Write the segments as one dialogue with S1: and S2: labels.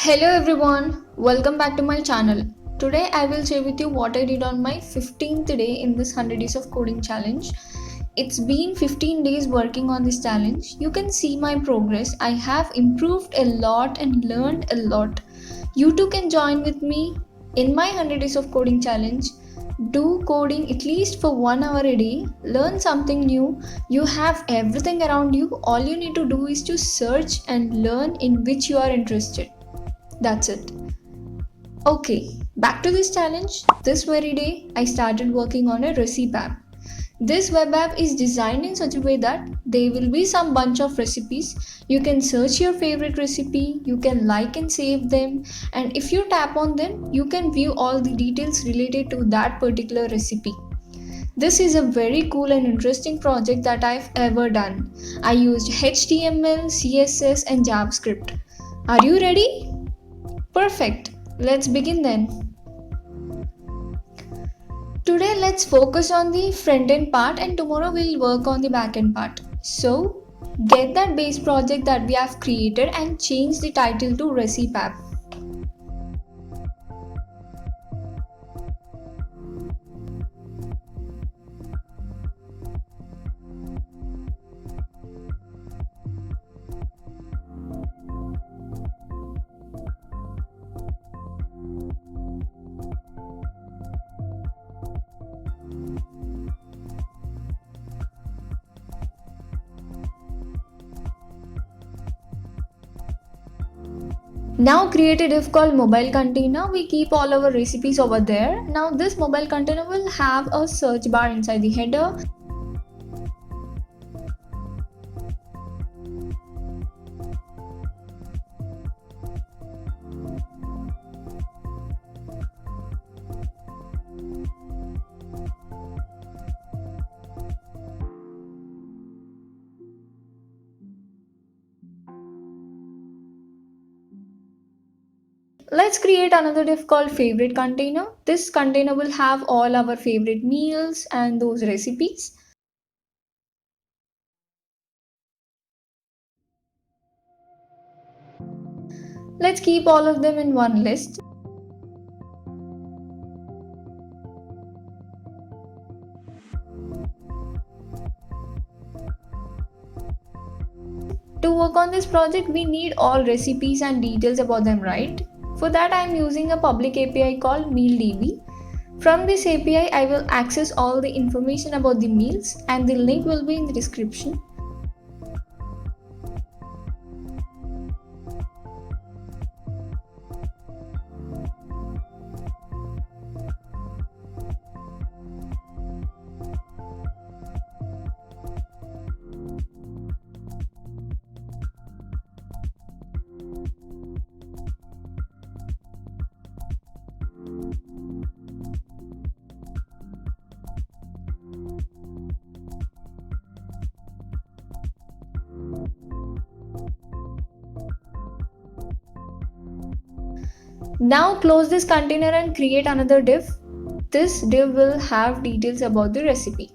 S1: Hello everyone, welcome back to my channel. Today I will share with you what I did on my 15th day in this 100 days of coding challenge. It's been 15 days working on this challenge. You can see my progress. I have improved a lot and learned a lot. You too can join with me in my 100 days of coding challenge. Do coding at least for 1 hour a day. Learn something new. You have everything around you. All you need to do is to search and learn in which you are interested. That's it. Okay, back to this challenge. This very day, I started working on a recipe app. This web app is designed in such a way that there will be some bunch of recipes. You can search your favorite recipe, you can like and save them, and if you tap on them, you can view all the details related to that particular recipe. This is a very cool and interesting project that I've ever done. I used HTML, CSS, and JavaScript. Are you ready? Perfect. Let's begin then. Today let's focus on the front end part and tomorrow we'll work on the back end part. So get that base project that we have created and change the title to Recipe app. Now create a div called mobile container. We keep all our recipes over there. Now this mobile container will have a search bar inside the header. Let's create another div called favorite container. This container will have all our favorite meals and those recipes. Let's keep all of them in one list. To work on this project, we need all recipes and details about them, right? For that, I am using a public API called MealDB. From this API, I will access all the information about the meals and the link will be in the description. Now close this container and create another div. This div will have details about the recipe.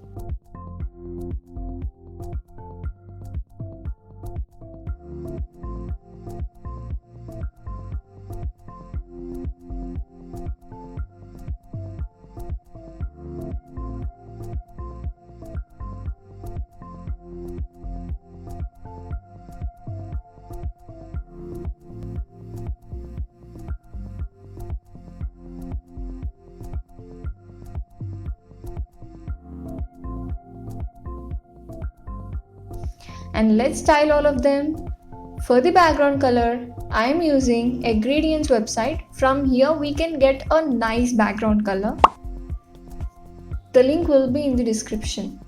S1: And let's style all of them. For the background color, I am using a Gradients website. From here we can get a nice background color. The link will be in the description.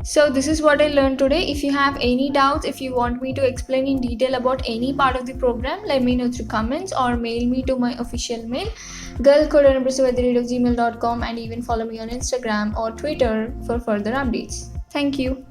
S1: So this is what I learned today. If you have any doubts, if you want me to explain in detail about any part of the program, let me know through comments or mail me to my official mail, girlcode@gmail.com, and even follow me on Instagram or Twitter for further updates. Thank you.